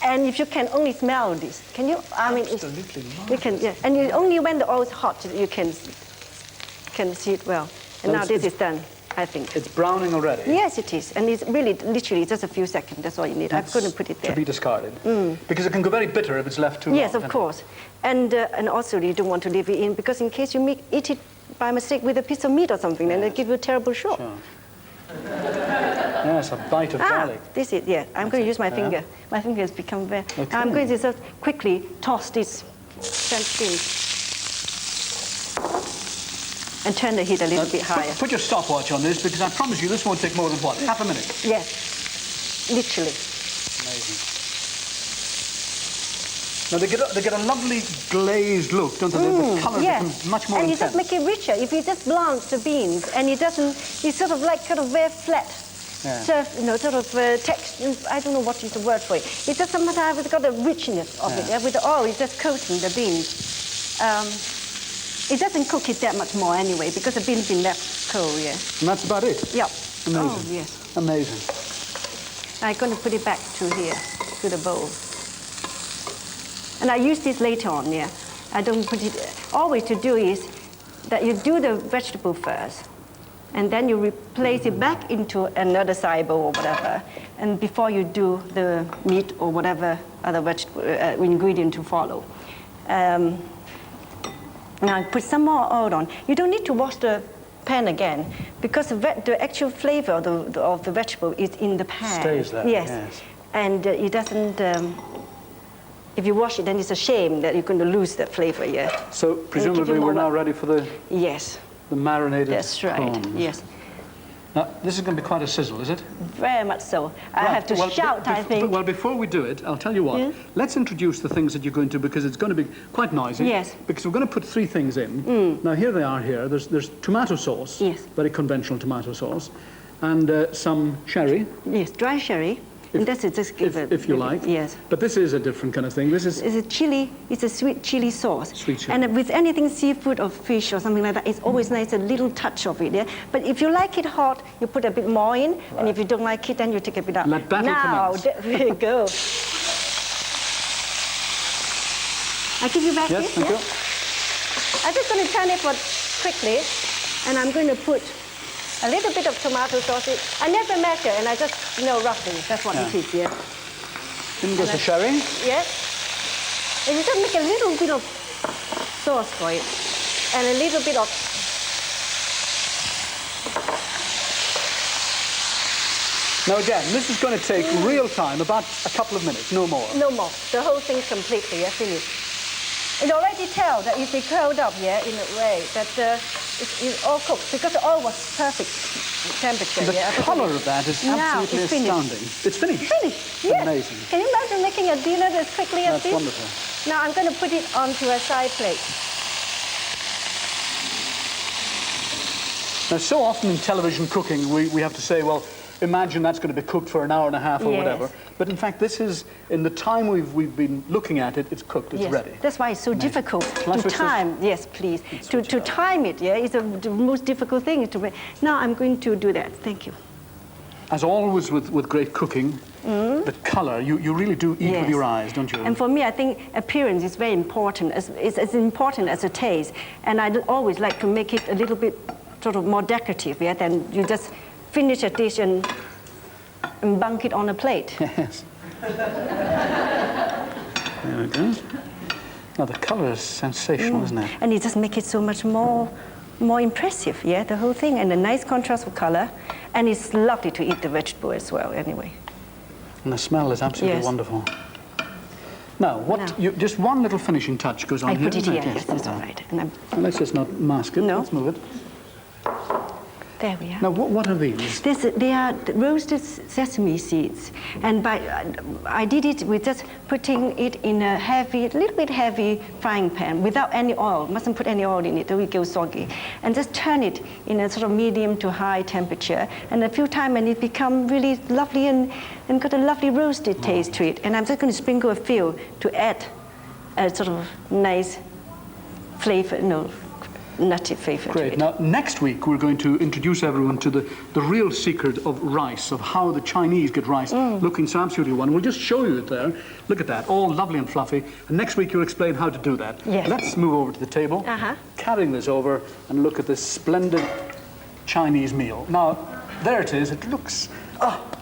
And if you can only smell this, can you? I mean, absolutely. You can, yeah. And only when the oil is hot, you can see it well. And now this is done, I think. It's browning already? Yes, it is. And it's really, literally, just a few seconds. That's all you need. I'm going to put it there. To be discarded? Because it can go very bitter if it's left too long. Yes, of course. And also, you don't want to leave it in, because in case you eat it by mistake with a piece of meat or something, then it'll give you a terrible shock. Sure. Yes, a bite of garlic. This is, yeah. I'm going to use my finger. My finger has become very... Okay. I'm going to just quickly toss this French beans. And turn the heat a little bit higher. Put your stopwatch on this, because I promise you this won't take more than, what, half a minute? Yes, literally. Amazing. Now, they get a lovely glazed look, don't they? The colour becomes much more intense. And you just make it richer. If you just blanch the beans, and it doesn't, it's sort of like kind of very flat. Surf, sort of texture, I don't know what is the word for it. It just sometimes it's got a richness of it. Yeah? With the oil, it's just coating the beans. It doesn't cook it that much more anyway, because the beans been left cold, yeah. And that's about it? Yep. Amazing. Oh, yes. Amazing. I'm going to put it back to here, to the bowl. And I use this later on, yeah. I don't put it... Always to do is that you do the vegetable first, and then you replace it back into another side bowl or whatever, and before you do the meat or whatever other vegetable ingredient to follow. Now put some more oil on. You don't need to wash the pan again, because the actual flavor of the vegetable is in the pan. Stays there. Yes. And it doesn't... if you wash it, then it's a shame that you're going to lose that flavor, yeah. So presumably we're now ready for the... Yes. The marinated That's right, prawns. yes. Now, this is going to be quite a sizzle, is it? Very much so. I have to shout, I think. Well, before we do it, I'll tell you what. Yeah. Let's introduce the things that you're going to, because it's going to be quite noisy. Yes. Because we're going to put 3 things in. Now, here they are here. There's tomato sauce. Yes. Very conventional tomato sauce. And some sherry. Yes, dry sherry. And that's it, just give it. If you like. Yes. But this is a different kind of thing. This is... It's a chili, it's a sweet chili sauce. Sweet chili. And with anything seafood or fish or something like that, it's always nice, a little touch of it, yeah? But if you like it hot, you put a bit more in, right. And if you don't like it, then you take a bit out. Let battle commence. Now, there you go. I give you back yes, this, thank yeah? you. I'm just going to turn it quickly, and I'm going to put a little bit of tomato sauce. I never measure, and I just know roughly. That's what it is, yeah. Then goes the sherry. Yes. And you just make a little bit of sauce for it, and a little bit of... Now again, this is going to take real time, about a couple of minutes, no more. No more. The whole thing completely, finished. You already tell that if it curled up, yeah, in a way, that it's all cooked, because the oil was perfect temperature. The colour of that is absolutely astounding. It's finished? Finished, yes. Amazing. Can you imagine making a dinner as quickly as this? That's wonderful. Now I'm going to put it onto a side plate. Now, so often in television cooking, we have to say, well, imagine that's going to be cooked for an hour and a half or whatever. But in fact, this is, in the time we've been looking at it, it's cooked, it's ready. That's why it's so difficult to time. Yes, please. To time it, yeah, is the most difficult thing to make. Now I'm going to do that. Thank you. As always with great cooking, the colour, you really do eat with your eyes, don't you? And for me, I think appearance is very important. It's as important as the taste. And I always like to make it a little bit sort of more decorative, yeah, than you just finish a dish and bunk it on a plate. Yes. There we go. Now the colour is sensational, isn't it? And it just makes it so much more impressive, yeah, the whole thing. And a nice contrast of colour. And it's lovely to eat the vegetable as well, anyway. And the smell is absolutely wonderful. Now, just one little finishing touch goes on here. I put it here, yes, that's all right. And let's just not mask it. No. Let's move it. There we are. Now, what are these? They are roasted sesame seeds. And I did it with just putting it in a little bit heavy frying pan without any oil. Mustn't put any oil in it, or it goes soggy. And just turn it in a sort of medium to high temperature. And a few times, and it becomes really lovely and got a lovely roasted taste to it. And I'm just going to sprinkle a few to add a sort of nice flavor, nutty flavor to Great. it. Now, next week, we're going to introduce everyone to the real secret of rice, of how the Chinese get rice looking so absolutely wonderful. We'll just show you it there. Look at that, all lovely and fluffy. And next week, you'll explain how to do that. Yes. Let's move over to the table, carrying this over, and look at this splendid Chinese meal. Now, there it is. It looks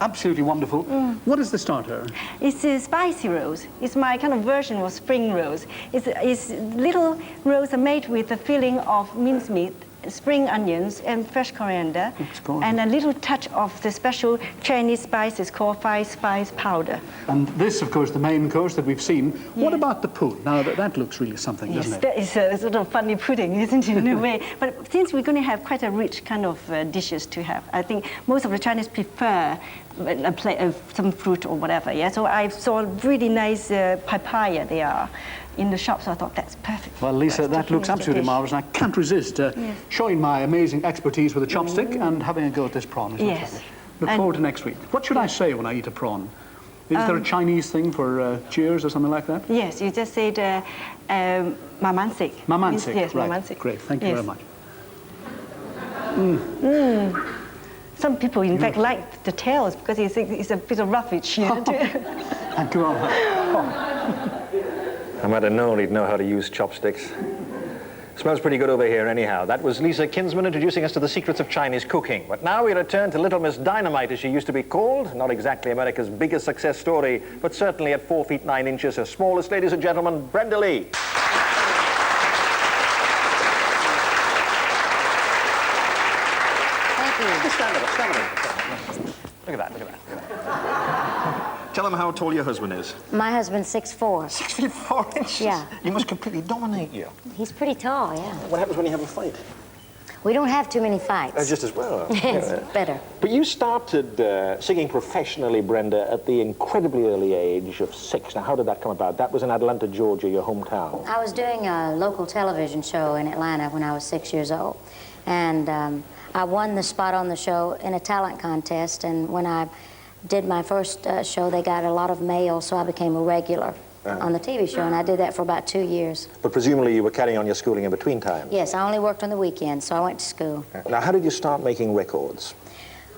absolutely wonderful. What is the starter? It's spicy rolls. It's my kind of version of spring rolls. It's little rolls are made with the filling of mincemeat, spring onions, and fresh coriander, and a little touch of the special Chinese spices called five spice powder. And this, of course, the main course that we've seen. What about the poo? Now, that looks really something, doesn't it? That is a sort of funny pudding, isn't it, in a way? But since we're going to have quite a rich kind of dishes to have, I think most of the Chinese prefer a plate of some fruit or whatever, yeah? So I saw really nice papaya they are in the shop, so I thought that's perfect. Well, Lisa, that looks absolutely marvellous, and I can't resist showing my amazing expertise with a chopstick and having a go at this prawn. Yes. Look forward to next week. What should I say when I eat a prawn? Is there a Chinese thing for cheers or something like that? Yes, you just said mamansik. Mamansik, yes, right. mamansik. Great, thank you very much. Some people, in fact, like the tails because it's a bit of roughage. Thank you very much. I might have known he'd know how to use chopsticks. Smells pretty good over here anyhow. That was Lisa Kinsman introducing us to the secrets of Chinese cooking. But now we return to Little Miss Dynamite, as she used to be called. Not exactly America's biggest success story, but certainly at 4 feet 9 inches, her smallest, ladies and gentlemen, Brenda Lee. Thank you. Stand up. Look at that, look at that. Tell them how tall your husband is. My husband's 6'4". 6 feet 4 inches? Yeah. He must completely dominate you. He's pretty tall, yeah. What happens when you have a fight? We don't have too many fights. Just as well. It's better. But you started singing professionally, Brenda, at the incredibly early age of 6. Now, how did that come about? That was in Atlanta, Georgia, your hometown. I was doing a local television show in Atlanta when I was 6 years old. And I won the spot on the show in a talent contest. And when I did my first show, they got a lot of mail, so I became a regular on the TV show, and I did that for about 2 years. But presumably you were carrying on your schooling in between times. Yes, I only worked on the weekends, so I went to school. Now, how did you start making records?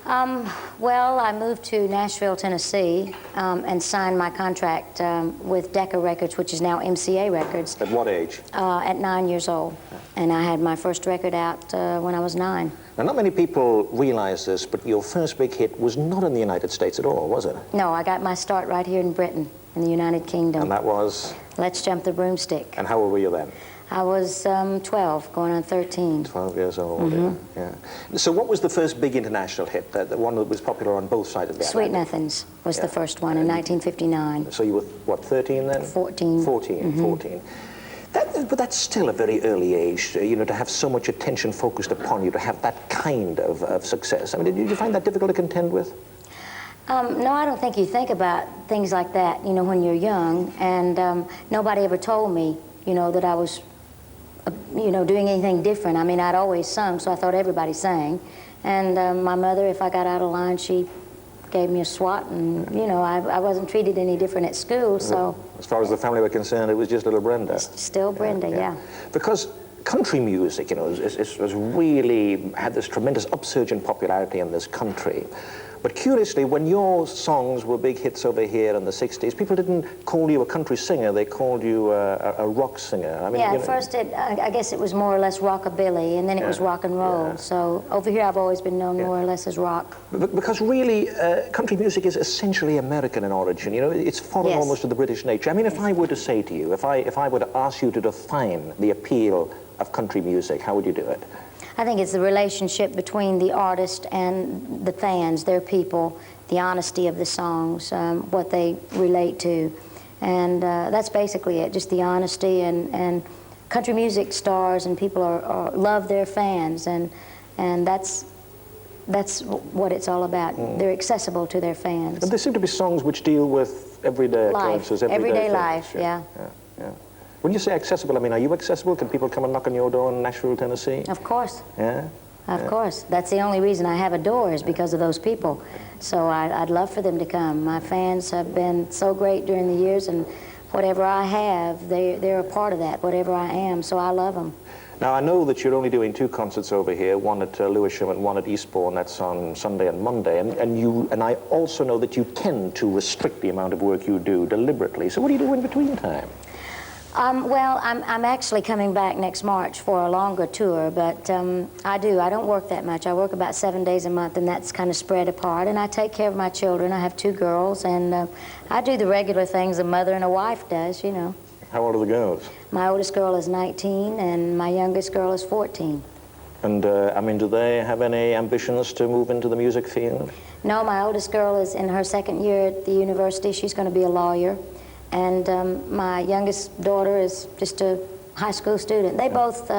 Well, I moved to Nashville, Tennessee, and signed my contract with Decca Records, which is now MCA Records. At what age? At 9 years old. And I had my first record out when I was 9. Now, not many people realize this, but your first big hit was not in the United States at all, was it? No, I got my start right here in Britain, in the United Kingdom. And that was? Let's Jump the Broomstick. And how old were you then? I was 12, going on 13. 12 years old, yeah. So what was the first big international hit, the one that was popular on both sides of the Sweet Atlantic? Nothings was the first one in 1959. So you were, what, 13 then? 14. 14, 14. But that's still a very early age, you know, to have so much attention focused upon you, to have that kind of success. I mean, did you find that difficult to contend with? No, I don't think you think about things like that, you know, when you're young. And nobody ever told me, you know, that I was, you know, doing anything different. I mean, I'd always sung, so I thought everybody sang. And my mother, if I got out of line, she gave me a swat, and, you know, I wasn't treated any different at school, so... As far as the family were concerned, it was just little Brenda. Still Brenda, yeah. Because country music, you know, has really had this tremendous upsurge in popularity in this country. But curiously, when your songs were big hits over here in the 60s, people didn't call you a country singer, they called you a rock singer. I mean, yeah, at first, I guess it was more or less rockabilly, and then it was rock and roll. Yeah. So over here, I've always been known more or less as rock. Because really, country music is essentially American in origin. You know, it's foreign almost to the British nature. I mean, if I were to say to you, if I were to ask you to define the appeal of country music, how would you do it? I think it's the relationship between the artist and the fans, their people, the honesty of the songs, what they relate to. And that's basically it, just the honesty. And country music stars and people love their fans, and that's what it's all about. They're accessible to their fans. And there seem to be songs which deal with everyday occurrences, everyday life, things. yeah. When you say accessible, I mean, are you accessible? Can people come and knock on your door in Nashville, Tennessee? Of course. Yeah? Of course. That's the only reason I have a door is because of those people. So I'd love for them to come. My fans have been so great during the years, and whatever I have, they're a part of that, whatever I am, so I love them. Now, I know that you're only doing 2 concerts over here, one at Lewisham and one at Eastbourne. That's on Sunday and Monday. And I also know that you tend to restrict the amount of work you do deliberately. So what do you do in between time? Well, I'm actually coming back next March for a longer tour, but I don't work that much. I work about 7 days a month, and that's kind of spread apart. And I take care of my children. I have 2 girls, and I do the regular things a mother and a wife does, you know. How old are the girls? My oldest girl is 19, and my youngest girl is 14. And, I mean, do they have any ambitions to move into the music field? No, my oldest girl is in her 2nd year at the university. She's going to be a lawyer. And my youngest daughter is just a high school student. They both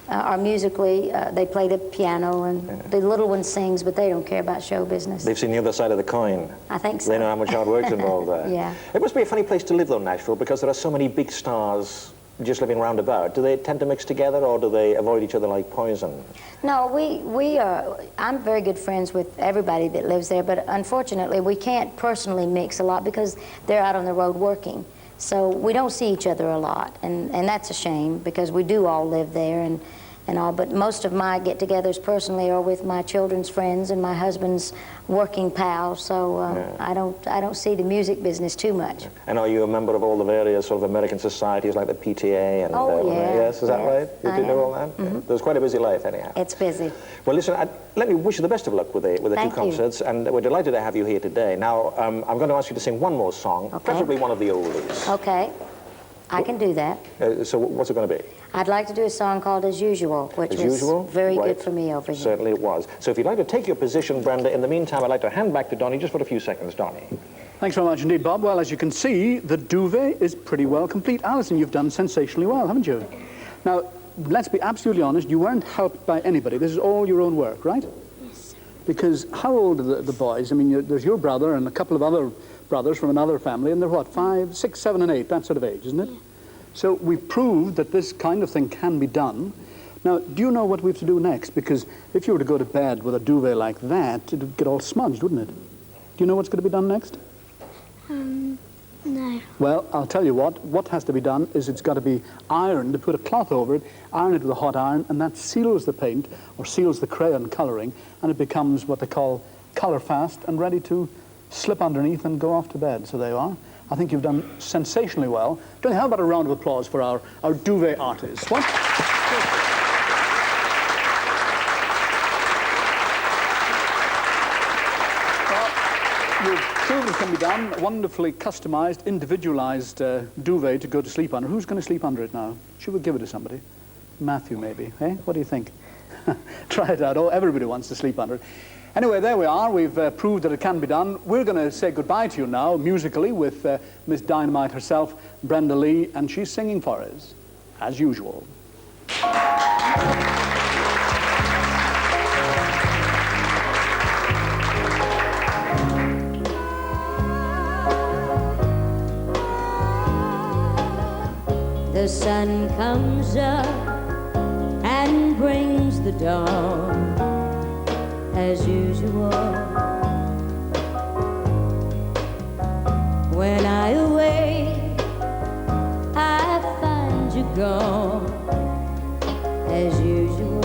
are musically, they play the piano, and the little one sings, but they don't care about show business. They've seen the other side of the coin. I think so. They know how much hard work's involved there. Yeah. It must be a funny place to live, though, Nashville, because there are so many big stars just living round about. Do they tend to mix together, or do they avoid each other like poison? No, I'm very good friends with everybody that lives there, but unfortunately we can't personally mix a lot because they're out on the road working. So we don't see each other a lot, and that's a shame because we do all live there and all, but most of my get-togethers personally are with my children's friends and my husband's working pals, so I don't see the music business too much. And are you a member of all the various sort of American societies like the PTA? And, yes, is that right? You do know all that? Mm-hmm. There's quite a busy life anyhow. It's busy. Well, listen, let me wish you the best of luck with the 2 concerts, and we're delighted to have you here today. Now, I'm going to ask you to sing one more song, preferably one of the oldies. Okay, I can do that. So what's it going to be? I'd like to do a song called As Usual, which was very good for me over here. Certainly it was. So if you'd like to take your position, Brenda, in the meantime, I'd like to hand back to Donnie just for a few seconds. Donnie. Thanks very much indeed, Bob. Well, as you can see, the duvet is pretty well complete. Alison, you've done sensationally well, haven't you? Now, let's be absolutely honest, you weren't helped by anybody. This is all your own work, right? Yes. Because how old are the boys? I mean, there's your brother and a couple of other brothers from another family, and they're what, 5, 6, 7, and 8, that sort of age, isn't it? Yeah. So we've proved that this kind of thing can be done. Now, do you know what we have to do next? Because if you were to go to bed with a duvet like that, it would get all smudged, wouldn't it? Do you know what's going to be done next? No. Well, I'll tell you what has to be done is it's got to be ironed, to put a cloth over it, iron it with a hot iron, and that seals the paint, or seals the crayon colouring, and it becomes what they call colour fast and ready to slip underneath and go off to bed. So there you are. I think you've done sensationally well. Johnny, how about a round of applause for our duvet artists? What? Well, you've proved it can be done. A wonderfully customised, individualised duvet to go to sleep under. Who's going to sleep under it now? Should we give it to somebody? Matthew, maybe. Eh? What do you think? Try it out. Oh, everybody wants to sleep under it. Anyway, there we are. We've proved that it can be done. We're going to say goodbye to you now, musically, with Miss Dynamite herself, Brenda Lee, and she's singing for us, as usual. The sun comes up and brings the dawn. As usual, when I awake, I find you gone. As usual,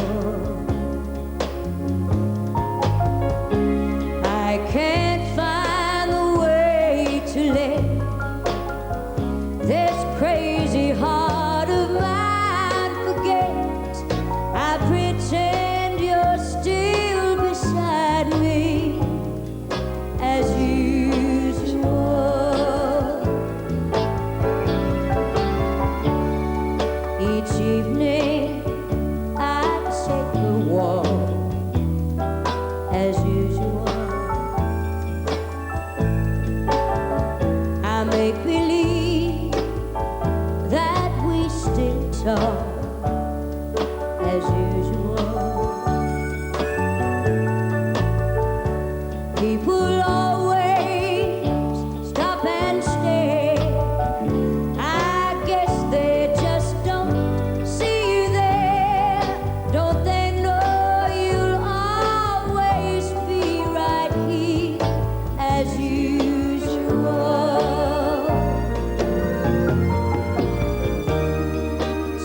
I can't find the way to let this crazy heart of mine forget. I pretend you're still beside me, as usual. Each evening I take a walk, as usual. I make believe that we still talk, as usual. People always stop and stare. I guess they just don't see you there. Don't they know you'll always be right here, as usual.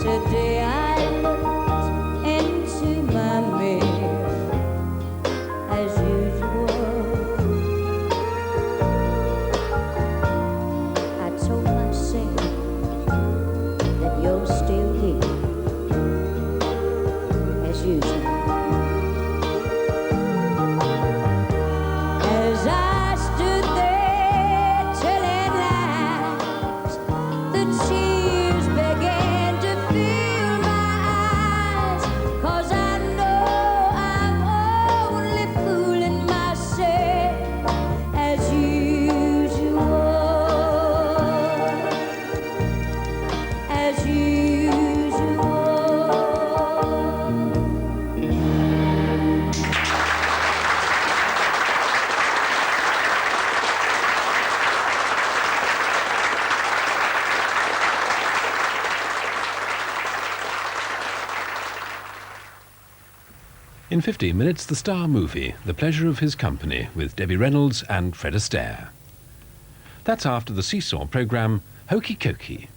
Today In 15 minutes, the Star movie, The Pleasure of His Company, with Debbie Reynolds and Fred Astaire. That's after the Seesaw programme, Hokey Cokey.